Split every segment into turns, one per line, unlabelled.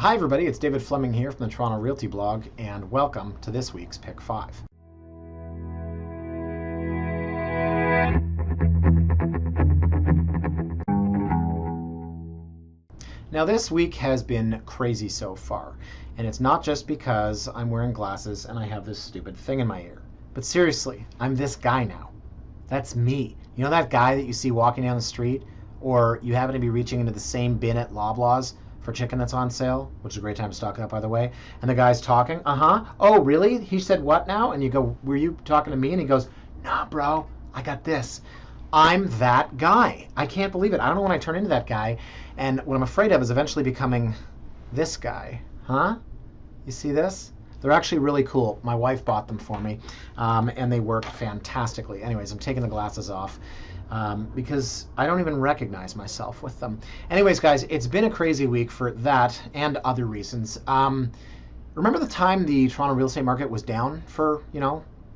Hi everybody, it's David Fleming here from the Toronto Realty blog, and welcome to this week's Pick 5. Now this week has been crazy so far, and it's not just because I'm wearing glasses and I have this stupid thing in my ear. But seriously, I'm this guy now. That's me. You know that guy that you see walking down the street, or you happen to be reaching into the same bin at Loblaws for chicken that's on sale, which is a great time to stock up, by the way, and the guy's talking, oh really? He said what now? And you go, were you talking to me? And he goes, nah bro, I got this. I'm that guy. I can't believe it. I don't know when I turn into that guy, and what I'm afraid of is eventually becoming this guy. You see this? They're actually really cool. My wife bought them for me, and they work fantastically. Anyways, I'm taking the glasses off because I don't even recognize myself with them. Anyways, guys, it's been a crazy week for that and other reasons. Remember the time the Toronto real estate market was down for,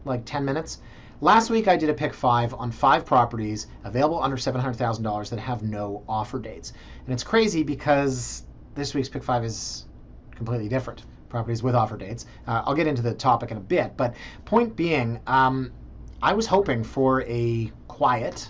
like 10 minutes? Last week I did a pick 5 on 5 properties available under $700,000 that have no offer dates. And it's crazy because this week's pick 5 is completely different. Properties with offer dates. I'll get into the topic in a bit, but point being, I was hoping for a quiet,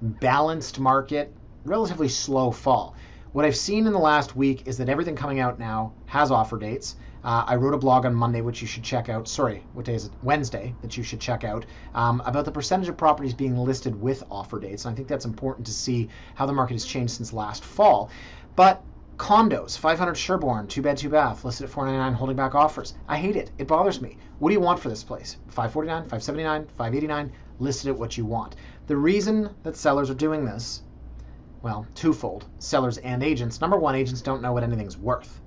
balanced market, relatively slow fall. What I've seen in the last week is that everything coming out now has offer dates. I wrote a blog on Monday, which you should check out. Sorry, what day is it? Wednesday, that you should check out, about the percentage of properties being listed with offer dates. And I think that's important to see how the market has changed since last fall. But condos, 500 Sherbourne, 2-bed, 2-bath, listed at $499, holding back offers. I hate it. It bothers me. What do you want for this place? $549, $579, $589, listed at what you want. The reason that sellers are doing this, well, twofold, sellers and agents. Number one, agents don't know what anything's worth.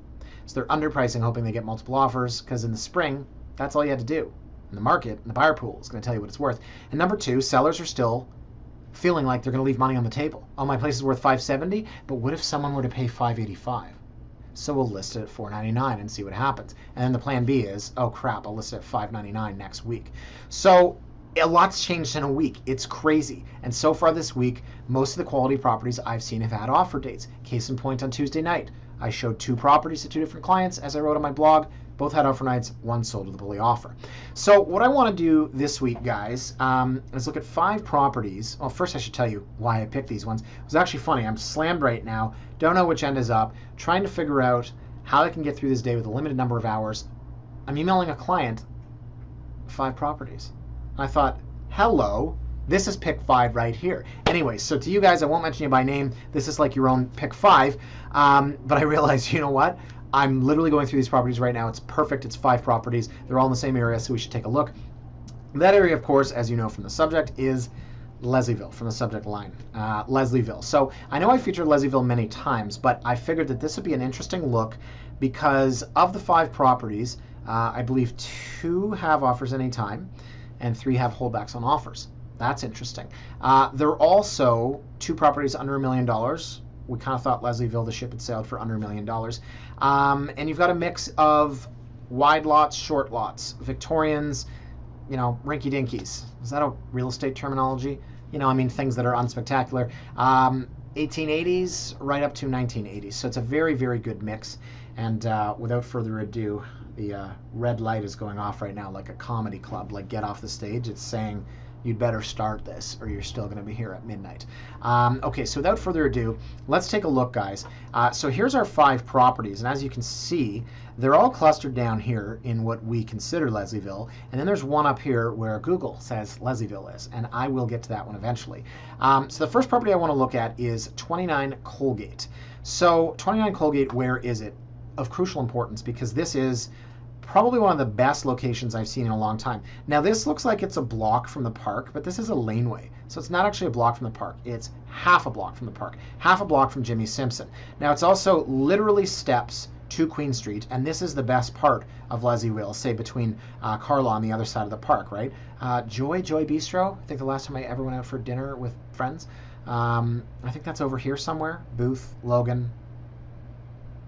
So they're underpricing, hoping they get multiple offers, because in the spring, that's all you had to do. And the market, and the buyer pool is going to tell you what it's worth. And number two, sellers are still feeling like they're going to leave money on the table. Oh, my place is worth $570, but what if someone were to pay $585? So we'll list it at $499 and see what happens. And then the plan B is, oh crap, I'll list it at $599 next week. So a lot's changed in a week. It's crazy. And so far this week, most of the quality properties I've seen have had offer dates. Case in point, on Tuesday night, I showed 2 properties to 2 different clients, as I wrote on my blog. Both had offer nights, 1 sold with a bully offer. So what I want to do this week, guys, is look at 5 properties. Well, first I should tell you why I picked these ones. It was actually funny. I'm slammed right now. Don't know which end is up. Trying to figure out how I can get through this day with a limited number of hours. I'm emailing a client 5 properties. I thought, hello, this is pick 5 right here. Anyway, so to you guys, I won't mention you by name. This is like your own pick 5. But I realized, you know what? I'm literally going through these properties right now. It's perfect. It's 5 properties. They're all in the same area, so we should take a look. That area, of course, as you know from the subject, is Leslieville, from the subject line, Leslieville. So I know I featured Leslieville many times, but I figured that this would be an interesting look because of the 5 properties, I believe 2 have offers anytime and 3 have holdbacks on offers. That's interesting. There are also 2 properties under $1 million. We kind of thought Leslieville, the ship had sailed for under $1 million. And you've got a mix of wide lots, short lots, Victorians, rinky-dinkies. Is that a real estate terminology? Things that are unspectacular. 1880s right up to 1980s. So it's a very, very good mix. And without further ado, the red light is going off right now like a comedy club, like get off the stage. It's saying, you'd better start this or you're still going to be here at midnight. Okay, so without further ado, let's take a look, guys. So here's our 5 properties, and as you can see, they're all clustered down here in what we consider Leslieville, and then there's one up here where Google says Leslieville is, and I will get to that one eventually. So the first property I want to look at is 29 Colgate. So 29 Colgate, where is it? Of crucial importance, because this is probably one of the best locations I've seen in a long time. Now this looks like it's a block from the park, but this is a laneway. So it's not actually a block from the park. It's half a block from the park, half a block from Jimmy Simpson. Now it's also literally steps to Queen Street, and this is the best part of Leslieville, say between Carlaw on the other side of the park, right? Joy Bistro, I think the last time I ever went out for dinner with friends. I think that's over here somewhere. Booth, Logan.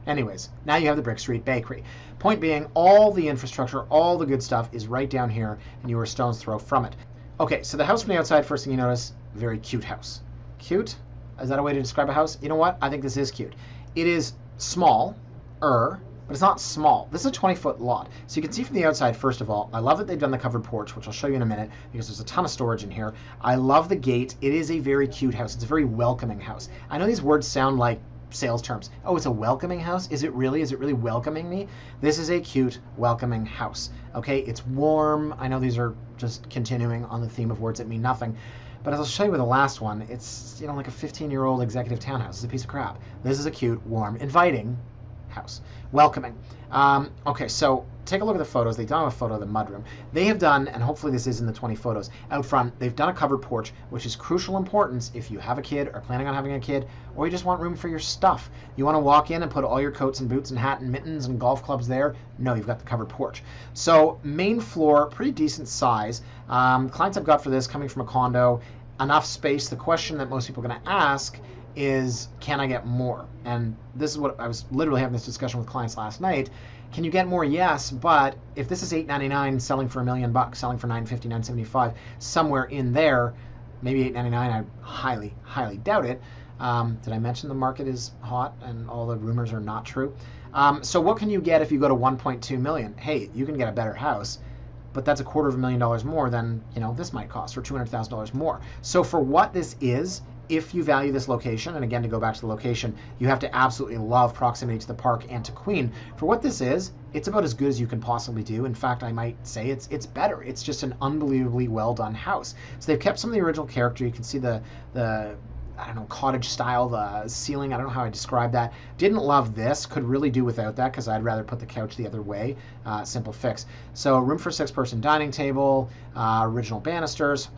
Anyways, now you have the Brick Street Bakery. Point being, all the infrastructure, all the good stuff is right down here, and you are a stone's throw from it. Okay, so the house from the outside, first thing you notice, very cute house. Cute? Is that a way to describe a house? You know what? I think this is cute. It is small. but it's not small. This is a 20-foot lot. So you can see from the outside, first of all, I love that they've done the covered porch, which I'll show you in a minute, because there's a ton of storage in here. I love the gate. It is a very cute house. It's a very welcoming house. I know these words sound like sales terms. Oh, it's a welcoming house? Is it really? Is it really welcoming me? This is a cute, welcoming house. Okay, it's warm. I know these are just continuing on the theme of words that mean nothing. But as I'll show you with the last one, it's, you know, like a 15-year-old executive townhouse. It's a piece of crap. This is a cute, warm, inviting house. Welcoming. Okay, so take a look at the photos. They've done a photo of the mudroom. They have done, and hopefully this is in the 20 photos, out front, they've done a covered porch, which is crucial importance if you have a kid or planning on having a kid, or you just want room for your stuff. You want to walk in and put all your coats and boots and hat and mittens and golf clubs there? No, you've got the covered porch. So main floor, pretty decent size. Clients I've got for this coming from a condo, enough space. The question that most people are going to ask is, can I get more? And this is what I was literally having this discussion with clients last night. Can you get more? Yes, but if this is $899 selling for $1 million, selling for $950, $975, somewhere in there, maybe $899, I highly, highly doubt it. Did I mention the market is hot and all the rumors are not true? So what can you get if you go to 1.2 million? Hey, you can get a better house, but that's $250,000 more than, you know, this might cost, or $200,000 more. So for what this is, if you value this location, and again, to go back to the location, you have to absolutely love proximity to the park and to Queen. For what this is, it's about as good as you can possibly do. In fact, I might say it's better. It's just an unbelievably well done house. So they've kept some of the original character. You can see the I don't know, cottage style, the ceiling. I don't know how I describe that. Didn't love this. Could really do without that, because I'd rather put the couch the other way. Simple fix. So room for 6-person dining table, original banisters.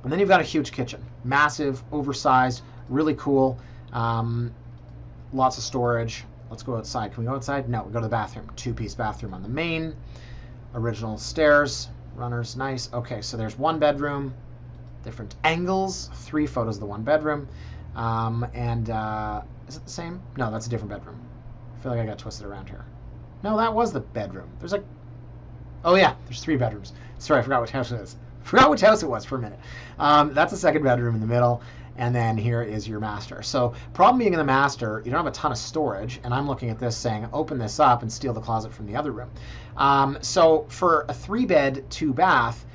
And then you've got a huge kitchen. Massive, oversized, really cool. Lots of storage. Let's go outside. Can we go outside? No, we go to the bathroom. 2-piece bathroom on the main. Original stairs. Runners, nice. Okay, so there's one bedroom. Different angles. 3 photos of the one bedroom. Is it the same? No, that's a different bedroom. I feel like I got twisted around here. No, that was the bedroom. There's like... Oh yeah, there's 3 bedrooms. Sorry, I forgot which house it is. Forgot which house it was for a minute. That's a second bedroom in the middle, and then here is your master. So problem being in the master, you don't have a ton of storage, and I'm looking at this saying, open this up and steal the closet from the other room. So for a 3-bed, 2-bath,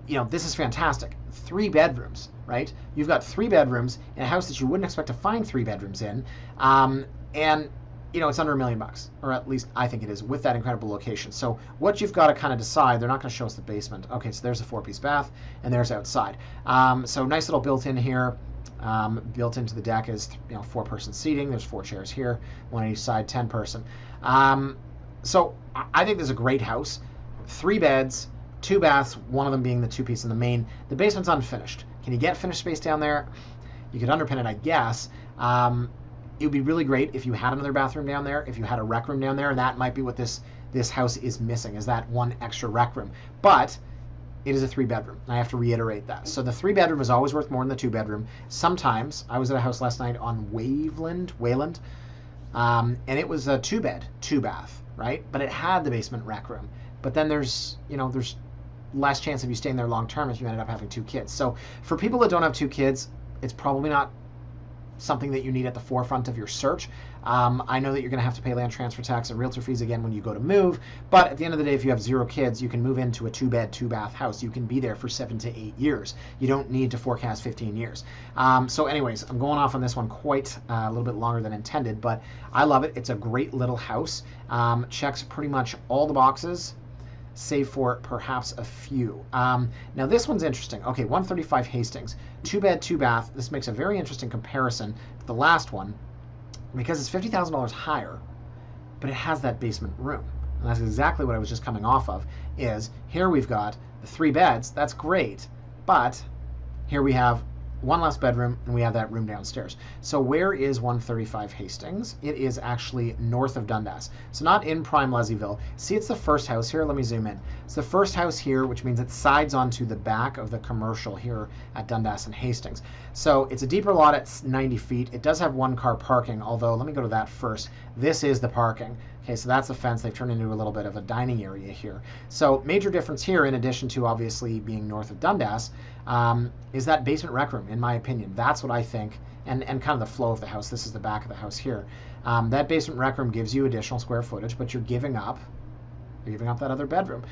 you know, this is fantastic. 3 bedrooms, right? You've got 3 bedrooms in a house that you wouldn't expect to find 3 bedrooms in, and you know, it's under $1 million, or at least I think it is, with that incredible location. So what you've got to kind of decide, they're not going to show us the basement. Okay, so there's a 4-piece bath, and there's outside. So nice little built-in here. Built into the deck is, you know, 4-person seating. There's 4 chairs here, 1 on each side, 10-person. So I think this is a great house. 3 beds, 2 baths, one of them being the 2-piece in the main. The basement's unfinished. Can you get finished space down there? You could underpin it, I guess. It would be really great if you had another bathroom down there, if you had a rec room down there, and that might be what this house is missing, is that one extra rec room. But it is a 3-bedroom. I have to reiterate that. So the 3-bedroom is always worth more than the 2-bedroom. Sometimes, I was at a house last night on Wayland, and it was a 2-bed, 2-bath, right? But it had the basement rec room. But then there's less chance of you staying there long term if you ended up having 2 kids. So for people that don't have 2 kids, it's probably not something that you need at the forefront of your search. I know that you're going to have to pay land transfer tax and realtor fees again when you go to move, but at the end of the day, if you have 0 kids, you can move into a 2-bed, 2-bath house. You can be there for 7 to 8 years. You don't need to forecast 15 years. So anyways, I'm going off on this one quite a little bit longer than intended, but I love it. It's a great little house. Checks pretty much all the boxes, save for perhaps a few. Now this one's interesting. Okay, 135 Hastings, 2-bed, 2-bath. This makes a very interesting comparison to the last one because it's $50,000 higher, but it has that basement room. And that's exactly what I was just coming off of, is here we've got the 3 beds. That's great, but here we have 1 less bedroom, and we have that room downstairs. So where is 135 Hastings? It is actually north of Dundas. So not in prime Leslieville. See, it's the first house here. Let me zoom in. It's the first house here, which means it sides onto the back of the commercial here at Dundas and Hastings. So it's a deeper lot at 90 feet. It does have 1-car parking, although let me go to that first. This is the parking. Okay, so that's the fence. They've turned into a little bit of a dining area here. So major difference here, in addition to obviously being north of Dundas, is that basement rec room, in my opinion. That's what I think, and kind of the flow of the house. This is the back of the house here. That basement rec room gives you additional square footage, but you're giving up that other bedroom.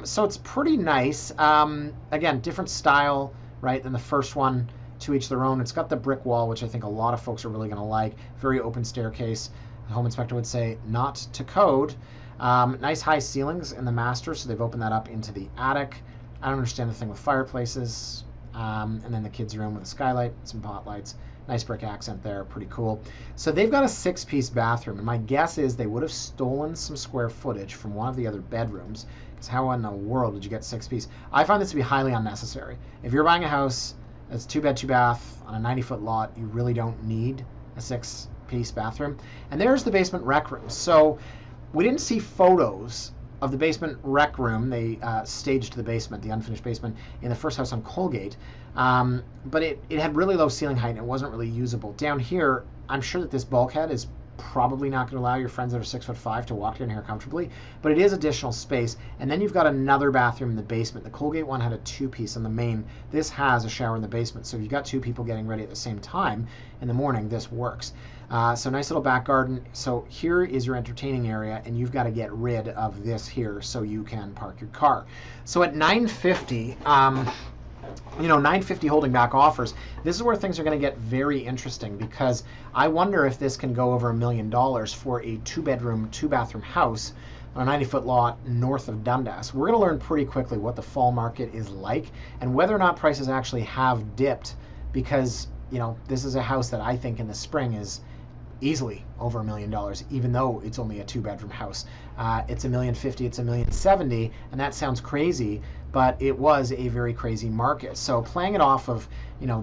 So it's pretty nice. Again, different style, right, than the first one. To each their own. It's got the brick wall, which I think a lot of folks are really going to like. Very open staircase. The home inspector would say not to code. Nice high ceilings in the master, so they've opened that up into the attic. I don't understand the thing with fireplaces. And then the kids' room with a skylight, some pot lights. Nice brick accent there, pretty cool. So they've got a 6-piece bathroom, and my guess is they would have stolen some square footage from one of the other bedrooms, because how in the world did you get 6-piece? I find this to be highly unnecessary. If you're buying a house that's 2-bed, 2-bath on a 90-foot lot, you really don't need a 6-piece bathroom. And there's the basement rec room. So we didn't see photos of the basement rec room. They staged the basement, the unfinished basement, in the first house on Colgate. But it had really low ceiling height and it wasn't really usable. Down here, I'm sure that this bulkhead is probably not going to allow your friends that are 6'5" to walk down here comfortably, but it is additional space. And then you've got another bathroom in the basement. The Colgate one had a 2-piece on the main. This has a shower in the basement. So if you've got 2 people getting ready at the same time in the morning, this works. So nice little back garden. So here is your entertaining area, and you've got to get rid of this here so you can park your car. So at $950, $950 holding back offers, this is where things are going to get very interesting, because I wonder if this can go over $1 million for a 2-bedroom, 2-bathroom house on a 90-foot lot north of Dundas. We're going to learn pretty quickly what the fall market is like and whether or not prices actually have dipped, because this is a house that I think in the spring is easily over $1 million, even though it's only a 2-bedroom house. It's $1,050,000, it's $1,070,000, and that sounds crazy, but it was a very crazy market. So playing it off of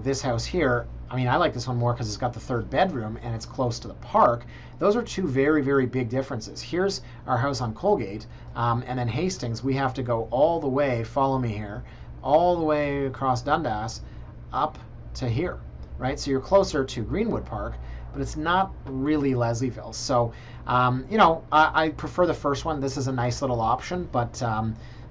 this house here, I like this one more because it's got the 3rd bedroom and it's close to the park. Those are 2 very, very big differences. Here's our house on Colgate, and then Hastings, we have to go all the way, follow me here, all the way across Dundas up to here, right? So you're closer to Greenwood Park, but it's not really Leslieville. So, I prefer the first one. This is a nice little option, but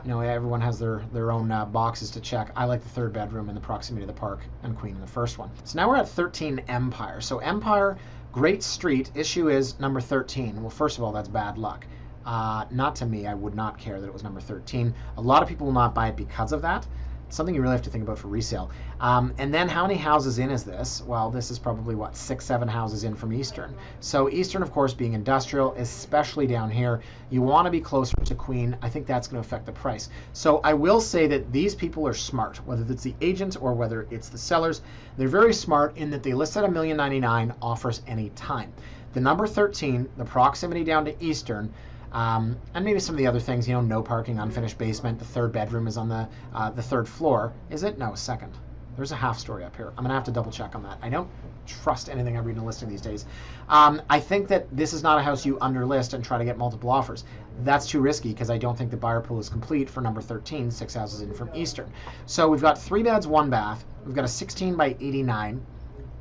everyone has their own boxes to check. I like the 3rd bedroom and the proximity to the park and Queen in the first one. So now we're at 13 Empire. So Empire, great street. Issue is number 13. Well, first of all, that's bad luck. Not to me. I would not care that it was number 13. A lot of people will not buy it because of that. Something you really have to think about for resale. And then how many houses in is this? Well, this is probably, 6, 7 houses in from Eastern. So Eastern, of course, being industrial, especially down here, you want to be closer to Queen. I think that's going to affect the price. So I will say that these people are smart, whether it's the agent or whether it's the sellers. They're very smart in that they list at $1,099,000, offers any time. The number 13, the proximity down to Eastern, and maybe some of the other things, no parking, unfinished basement. The 3rd bedroom is on the 3rd floor. Is it? No, 2nd. There's a half story up here. I'm going to have to double check on that. I don't trust anything I read in a listing these days. I think that this is not a house you underlist and try to get multiple offers. That's too risky because I don't think the buyer pool is complete for number 13, 6 houses in from Eastern. So we've got 3 beds, 1 bath. We've got a 16 by 89,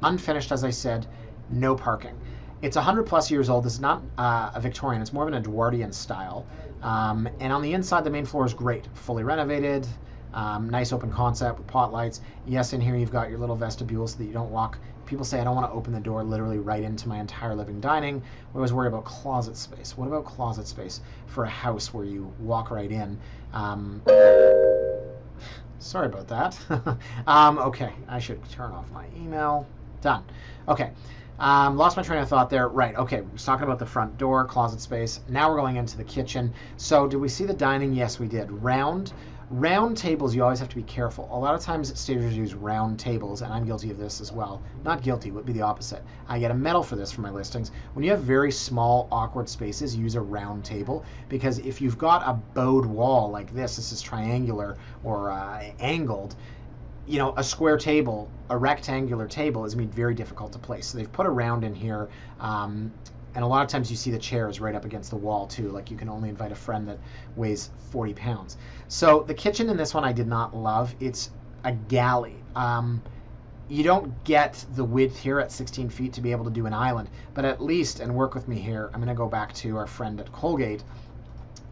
unfinished, as I said, no parking. It's 100+ years old. This is not a Victorian. It's more of an Edwardian style. And on the inside, the main floor is great. Fully renovated. Nice open concept with pot lights. Yes, in here you've got your little vestibule so that you don't walk. People say, I don't want to open the door literally right into my entire living dining. We always worry about closet space. What about closet space for a house where you walk right in? Sorry about that. Okay, I should turn off my email. Done. Okay. Lost my train of thought there. Right, okay, we're talking about the front door, closet space. Now we're going into the kitchen. So did we see the dining? Yes, we did. Round tables, you always have to be careful. A lot of times stagers use round tables, and I'm guilty of this as well. Not guilty, would be the opposite. I get a medal for this for my listings. When you have very small, awkward spaces, use a round table, because if you've got a bowed wall like this is triangular or angled, a square table, a rectangular table is going to be very difficult to place. So they've put a round in here, and a lot of times you see the chairs right up against the wall too. Like you can only invite a friend that weighs 40 pounds. So the kitchen in this one I did not love. It's a galley. You don't get the width here at 16 feet to be able to do an island, but at least, and work with me here, I'm going to go back to our friend at Colgate.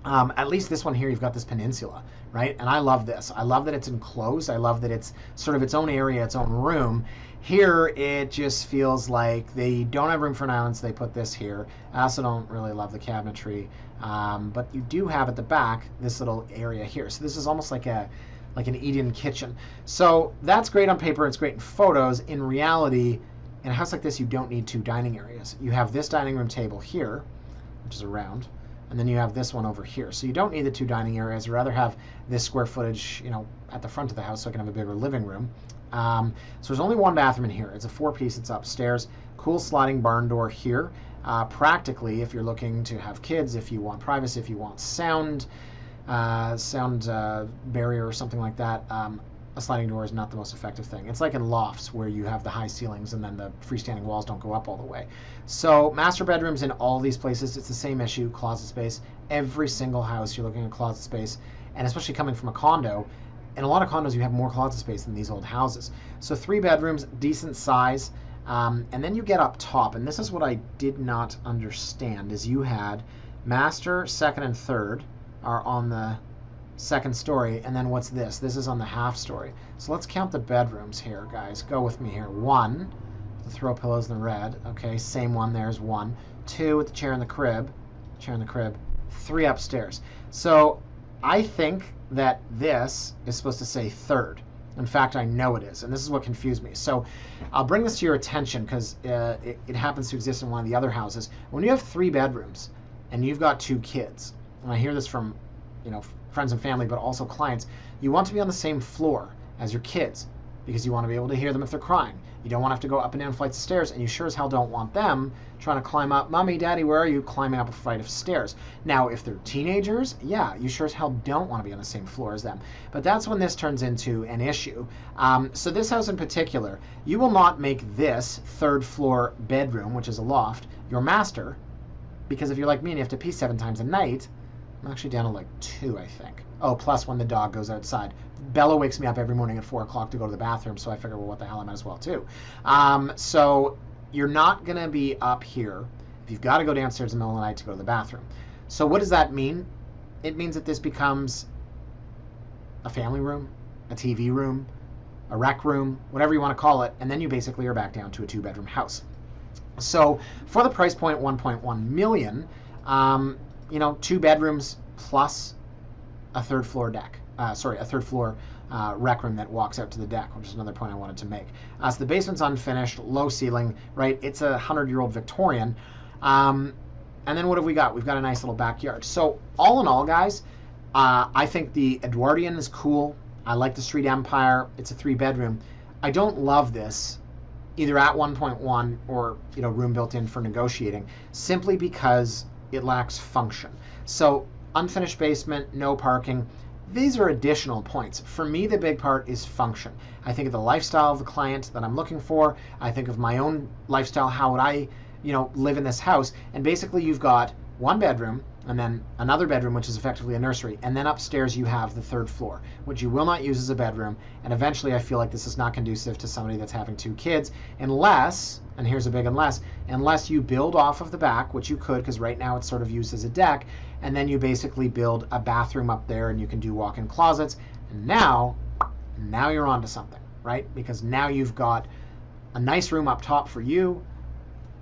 At least this one here, you've got this peninsula, right? And I love this. I love that it's enclosed. I love that it's sort of its own area, its own room. Here, it just feels like they don't have room for an island, so they put this here. I also don't really love the cabinetry, but you do have at the back this little area here. So this is almost like an eat-in kitchen. So that's great on paper. It's great in photos. In reality, in a house like this, you don't need 2 dining areas. You have this dining room table here, which is around, and then you have this one over here. So you don't need the 2 dining areas. I'd rather have this square footage, at the front of the house so I can have a bigger living room. So there's only 1 bathroom in here. It's a 4-piece. It's upstairs. Cool sliding barn door here. Practically, if you're looking to have kids, if you want privacy, if you want sound barrier or something like that, a sliding door is not the most effective thing. It's like in lofts where you have the high ceilings and then the freestanding walls don't go up all the way. So master bedrooms in all these places, it's the same issue, closet space. Every single house you're looking at closet space, and especially coming from a condo, in a lot of condos you have more closet space than these old houses. So 3 bedrooms, decent size, and then you get up top, and this is what I did not understand, is you had master, second, and third are on the 2nd story, and then what's this? This is on the half story. So let's count the bedrooms here, guys. Go with me here. 1, the throw pillows in the red. Okay, same one. There's 1. 2 with the chair in the crib. 3 upstairs. So I think that this is supposed to say 3rd. In fact, I know it is, and this is what confused me. So I'll bring this to your attention because it happens to exist in one of the other houses. When you have 3 bedrooms and you've got 2 kids, and I hear this from friends and family, but also clients, you want to be on the same floor as your kids because you want to be able to hear them if they're crying. You don't want to have to go up and down flights of stairs, and you sure as hell don't want them trying to climb up, Mommy, Daddy, where are you, climbing up a flight of stairs. Now, if they're teenagers, yeah, you sure as hell don't want to be on the same floor as them. But that's when this turns into an issue. So this house in particular, you will not make this 3rd floor bedroom, which is a loft, your master, because if you're like me and you have to pee 7 times a night, I'm actually down to like 2, I think. Oh, plus when the dog goes outside. Bella wakes me up every morning at 4 o'clock to go to the bathroom, so I figure, well, what the hell, I might as well too. So you're not going to be up here if you've got to go downstairs in the middle of the night to go to the bathroom. So what does that mean? It means that this becomes a family room, a TV room, a rec room, whatever you want to call it, and then you basically are back down to a 2-bedroom house. So for the price point, 1.1 million, 2 bedrooms plus a 3rd floor deck. A 3rd floor rec room that walks out to the deck, which is another point I wanted to make. So the basement's unfinished, low ceiling, right? It's a 100-year-old Victorian. And then what have we got? We've got a nice little backyard. So all in all, guys, I think the Edwardian is cool. I like the Street Empire. It's a 3-bedroom. I don't love this either at 1.1 or room built in for negotiating, simply because it lacks function. So unfinished basement, no parking. These are additional points. For me, the big part is function. I think of the lifestyle of the client that I'm looking for. I think of my own lifestyle. How would I, live in this house? And basically you've got 1 bedroom and then another bedroom, which is effectively a nursery. And then upstairs you have the 3rd floor, which you will not use as a bedroom. And eventually I feel like this is not conducive to somebody that's having 2 kids unless, and here's a big unless you build off of the back, which you could, because right now it's sort of used as a deck, and then you basically build a bathroom up there and you can do walk-in closets. And now you're onto something, right? Because now you've got a nice room up top for you,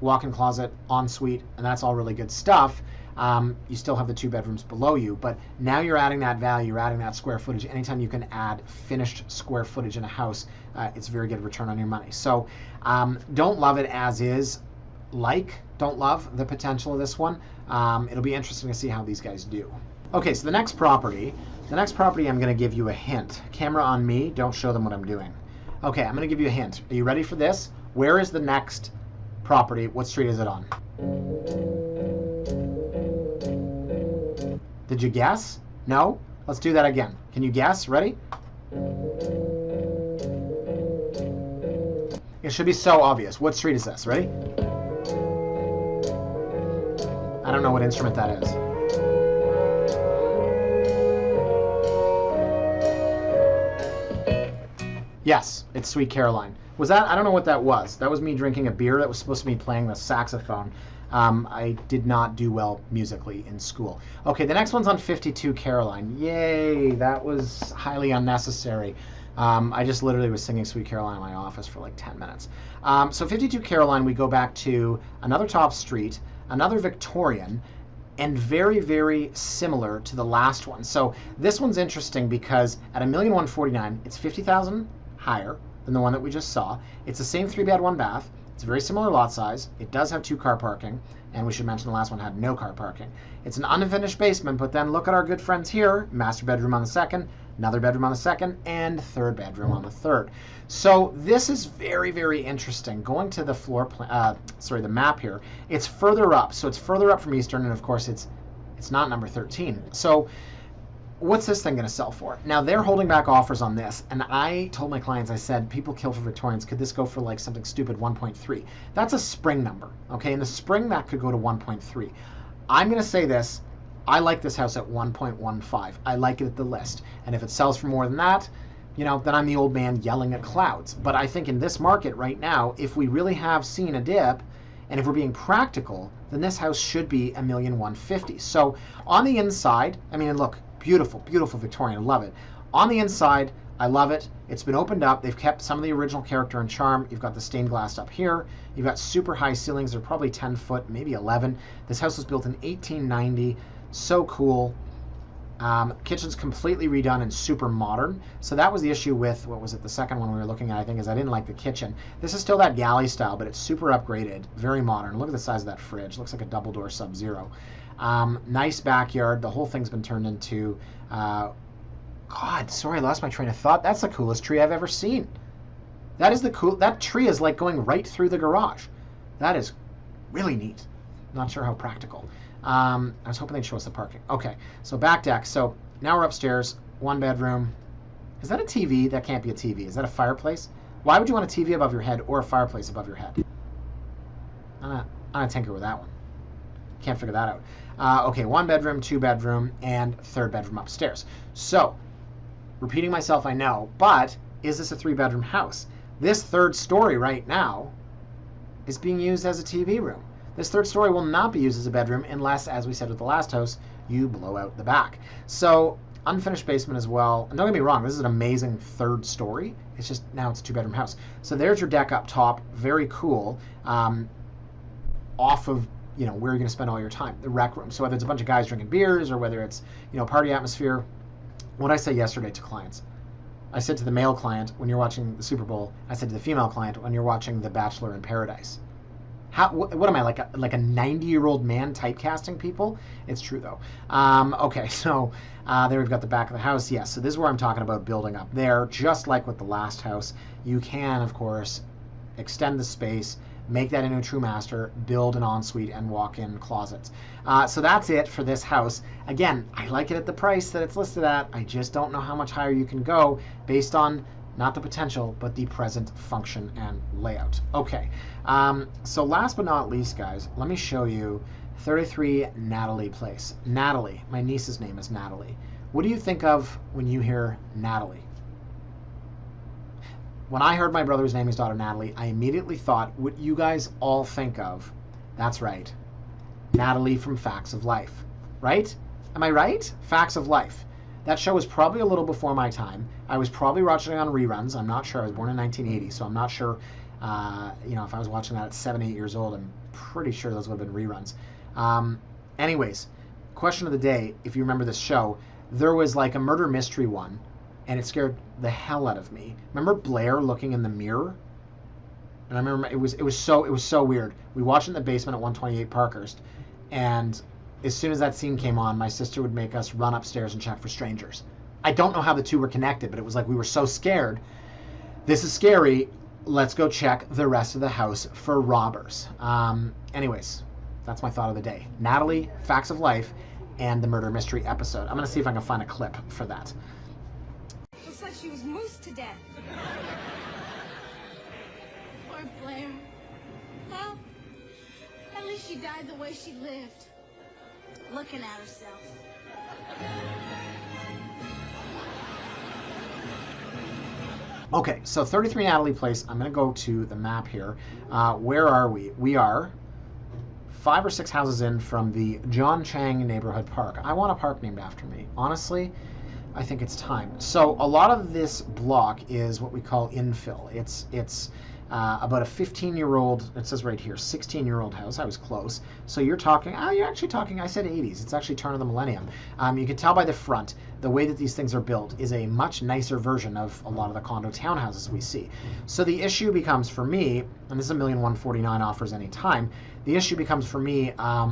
walk-in closet, ensuite, and that's all really good stuff. You still have the 2 bedrooms below you, but now you're adding that value, you're adding that square footage. Anytime you can add finished square footage in a house, it's a very good return on your money. So don't love it as is. Don't love the potential of this one. It'll be interesting to see how these guys do. Okay, so the next property, I'm going to give you a hint. Camera on me, don't show them what I'm doing. Okay, I'm going to give you a hint. Are you ready for this? Where is the next property? What street is it on? Did you guess? No? Let's do that again. Can you guess? Ready? It should be so obvious. What street is this? Ready? I don't know what instrument that is. Yes, it's Sweet Caroline. Was that? I don't know what that was. That was me drinking a beer that was supposed to be playing the saxophone. I did not do well musically in school. Okay, the next one's on 52 Caroline. Yay, that was highly unnecessary. I just literally was singing Sweet Caroline in my office for like 10 minutes. So 52 Caroline, we go back to another top street, another Victorian, and very, very similar to the last one. So this one's interesting because at $1,149,000, it's $50,000 higher than the one that we just saw. It's the same 3-bed, 1-bath. It's a very similar lot size. It does have 2-car parking, and we should mention the last one had no car parking. It's an unfinished basement, but then look at our good friends here. Master bedroom on the second, another bedroom on the second, and third bedroom on the third. So this is very, very interesting. Going to the floor plan, the map here, it's further up. So it's further up from Eastern, and of course it's not number 13. So what's this thing going to sell for? Now they're holding back offers on this, and I told my clients, I said, people kill for Victorians. Could this go for like something stupid, 1.3? That's a spring number, okay? In the spring, that could go to 1.3. I'm going to say this. I like this house at 1.15. I like it at the list. And if it sells for more than that, then I'm the old man yelling at clouds. But I think in this market right now, if we really have seen a dip, and if we're being practical, then this house should be $1,150,000. So on the inside, look, beautiful, beautiful Victorian. I love it. On the inside, I love it. It's been opened up. They've kept some of the original character and charm. You've got the stained glass up here. You've got super high ceilings. They're probably 10 foot, maybe 11. This house was built in 1890. So cool. Kitchen's completely redone and super modern. So that was the issue with, what was it, the second one we were looking at, I think, is I didn't like the kitchen. This is still that galley style, but it's super upgraded, very modern. Look at the size of that fridge. Looks like a double door Sub-Zero. Nice backyard. The whole thing's been turned into, God, sorry, I lost my train of thought. That's the coolest tree I've ever seen. That tree is like going right through the garage. That is really neat. Not sure how practical. I was hoping they'd show us the parking. Okay, so back deck. So now we're upstairs, 1 bedroom. Is that a TV? That can't be a TV. Is that a fireplace? Why would you want a TV above your head or a fireplace above your head? I'm gonna tinker with that one. Can't figure that out. Okay, 1 bedroom, 2 bedroom, and 3rd bedroom upstairs. So, repeating myself, I know, but is this a 3-bedroom house? This 3rd story right now is being used as a TV room. This 3rd story will not be used as a bedroom unless, as we said with the last house, you blow out the back. So, unfinished basement as well. And don't get me wrong, this is an amazing 3rd story. It's just now it's a 2-bedroom house. So there's your deck up top. Very cool. Off of where you're going to spend all your time, the rec room. So whether it's a bunch of guys drinking beers or whether it's party atmosphere. What I say yesterday to clients, I said to the male client when you're watching the Super Bowl, I said to the female client when you're watching The Bachelor in Paradise. What am I, like a 90-year-old man typecasting people? It's true though. Okay, so there we've got the back of the house. Yes, so this is where I'm talking about building up there. Just like with the last house, you can, of course, extend the space, make that into a true master, build an ensuite and walk-in closets. So that's it for this house. Again, I like it at the price that it's listed at. I just don't know how much higher you can go based on not the potential, but the present function and layout. Okay, so last but not least, guys, let me show you 33 Natalie Place. Natalie, my niece's name is Natalie. What do you think of when you hear Natalie? When I heard my brother's name, his daughter Natalie, I immediately thought what you guys all think of. That's right, Natalie from Facts of Life, right? Am I right? Facts of Life. That show was probably a little before my time. I was probably watching it on reruns. I'm not sure. I was born in 1980, so I'm not sure. If I was watching that at 7, 8 years old, I'm pretty sure those would have been reruns. Anyways, question of the day, if you remember this show, there was like a murder mystery one, and it scared the hell out of me. Remember Blair looking in the mirror? And I remember it was so weird. We watched it in the basement at 128 Parkhurst, and as soon as that scene came on, my sister would make us run upstairs and check for strangers. I don't know how the two were connected, but it was like we were so scared. This is scary. Let's go check the rest of the house for robbers. Anyways, that's my thought of the day. Natalie, Facts of Life, and the murder mystery episode. I'm going to see if I can find a clip for that.
Looks like she was moosed to death. Poor Blair. Well, at least she died the way she lived. Looking at herself.
Okay, so 33 Natalie Place. I'm going to go to the map here. Where are we? We are 5 or 6 houses in from the John Chang Neighborhood Park. I want a park named after me. Honestly, I think it's time. So a lot of this block is what we call infill. It's about a 15-year-old, it says right here, 16-year-old house. I was close. So you're actually talking, I said 80s. It's actually turn of the millennium. You can tell by the front, the way that these things are built is a much nicer version of a lot of the condo townhouses we see. So the issue becomes for me, and this is $1,149,000 offers any time, the issue becomes for me, are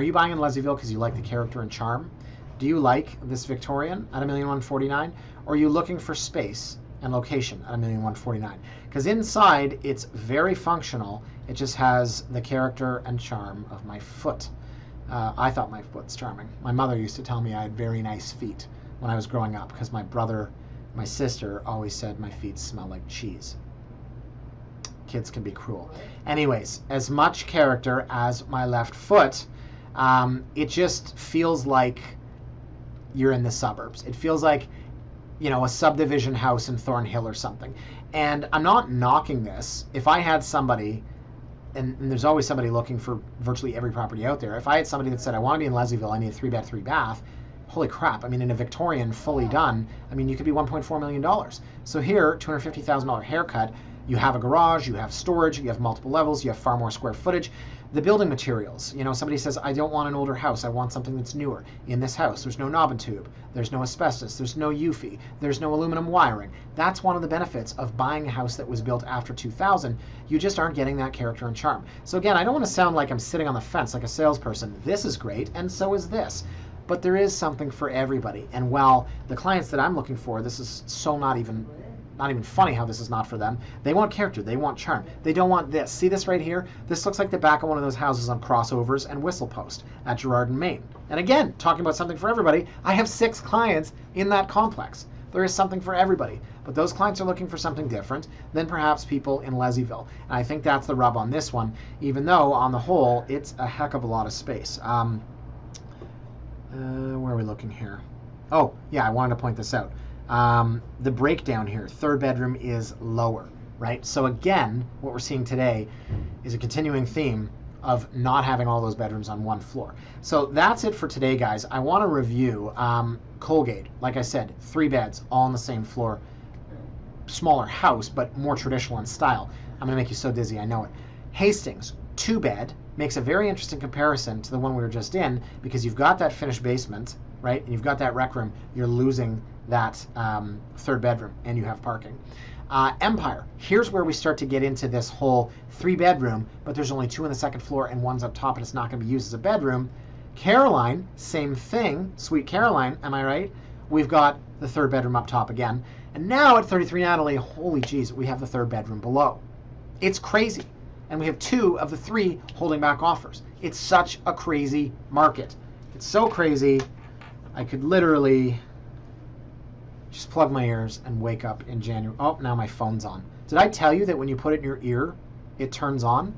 you buying in Leslieville because you like the character and charm? Do you like this Victorian at $1,149,000? Or are you looking for space and location at $1,149,000? Because inside it's very functional. It just has the character and charm of my foot. I thought my foot's charming. My mother used to tell me I had very nice feet when I was growing up because my sister always said my feet smell like cheese. Kids can be cruel. Anyways, as much character as my left foot, it just feels like you're in the suburbs. It feels like, a subdivision house in Thornhill or something. And I'm not knocking this. If I had somebody, and there's always somebody looking for virtually every property out there. If I had somebody that said, I want to be in Leslieville, I need a 3-bed, 3-bath, holy crap. In a Victorian fully done, you could be $1.4 million. So here, $250,000 haircut, you have a garage, you have storage, you have multiple levels, you have far more square footage. The building materials, somebody says, I don't want an older house, I want something that's newer. In this house, there's no knob and tube, there's no asbestos, there's no UFI, there's no aluminum wiring. That's one of the benefits of buying a house that was built after 2000. You just aren't getting that character and charm. So again, I don't want to sound like I'm sitting on the fence like a salesperson. This is great, and so is this. But there is something for everybody. And while the clients that I'm looking for, this is so not even funny how this is not for them. They want character. They want charm. They don't want this. See this right here? This looks like the back of one of those houses on Crossovers and Whistle Post at Gerrard and Main. And again, talking about something for everybody, I have 6 clients in that complex. There is something for everybody. But those clients are looking for something different than perhaps people in Leslieville. And I think that's the rub on this one, even though on the whole, it's a heck of a lot of space. Where are we looking here? Oh, yeah, I wanted to point this out. The breakdown here, 3rd bedroom is lower, right? So again, what we're seeing today is a continuing theme of not having all those bedrooms on one floor. So that's it for today, guys. I want to review Colgate. Like I said, 3 beds, all on the same floor. Smaller house, but more traditional in style. I'm going to make you so dizzy, I know it. Hastings, 2-bed, makes a very interesting comparison to the one we were just in because you've got that finished basement, right? And you've got that rec room. You're losing that 3rd bedroom, and you have parking. Empire, here's where we start to get into this whole 3-bedroom, but there's only 2 on the 2nd floor and 1's up top, and it's not going to be used as a bedroom. Caroline, same thing. Sweet Caroline, am I right? We've got the 3rd bedroom up top again. And now at 33 Natalie, holy jeez, we have the 3rd bedroom below. It's crazy. And we have 2 of the 3 holding back offers. It's such a crazy market. It's so crazy, I could literally just plug my ears and wake up in January. Oh, now my phone's on. Did I tell you that when you put it in your ear, it turns on?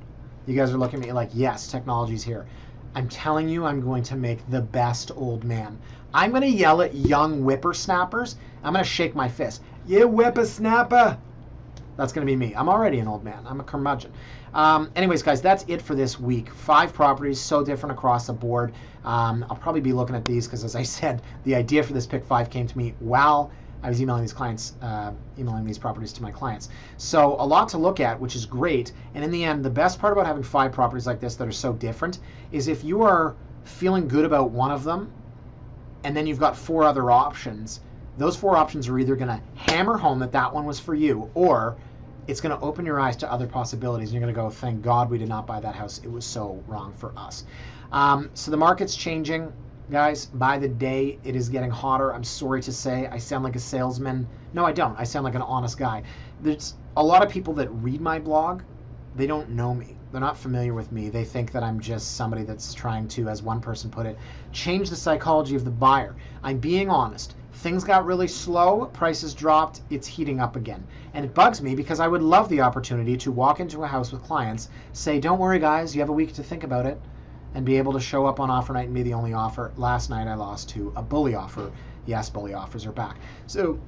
You guys are looking at me like, yes, technology's here. I'm telling you, I'm going to make the best old man. I'm going to yell at young whippersnappers. I'm going to shake my fist. You whippersnapper! That's going to be me. I'm already an old man. I'm a curmudgeon. Anyways, guys, that's it for this week. 5 properties, so different across the board. I'll probably be looking at these because, as I said, the idea for this pick 5 came to me while I was emailing these properties to my clients. So a lot to look at, which is great. And in the end, the best part about having 5 properties like this that are so different is if you are feeling good about one of them, and then you've got 4 other options, those 4 options are either going to hammer home that one was for you, or it's going to open your eyes to other possibilities. And you're going to go, thank God we did not buy that house. It was so wrong for us. So the market's changing, guys. By the day, it is getting hotter. I'm sorry to say. I sound like a salesman. No, I don't. I sound like an honest guy. There's a lot of people that read my blog. They don't know me. They're not familiar with me. They think that I'm just somebody that's trying to, as one person put it, change the psychology of the buyer. I'm being honest. Things got really slow, prices dropped, it's heating up again. And it bugs me because I would love the opportunity to walk into a house with clients, say, don't worry guys, you have a week to think about it, and be able to show up on offer night and be the only offer. Last night I lost to a bully offer. Yes, bully offers are back. So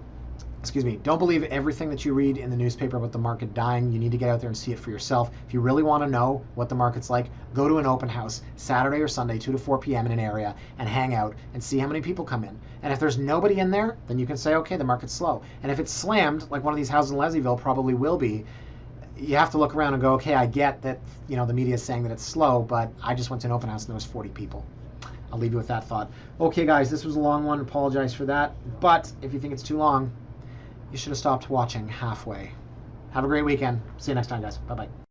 don't believe everything that you read in the newspaper about the market dying. You need to get out there and see it for yourself. If you really want to know what the market's like, go to an open house Saturday or Sunday, 2 to 4 p.m. in an area, and hang out and see how many people come in. And if there's nobody in there, then you can say, okay, the market's slow. And if it's slammed, like one of these houses in Leslieville probably will be, you have to look around and go, okay, I get that, the media is saying that it's slow, but I just went to an open house and there was 40 people. I'll leave you with that thought. Okay, guys, this was a long one. Apologize for that. But if you think it's too long, you should have stopped watching halfway. Have a great weekend. See you next time, guys. Bye-bye.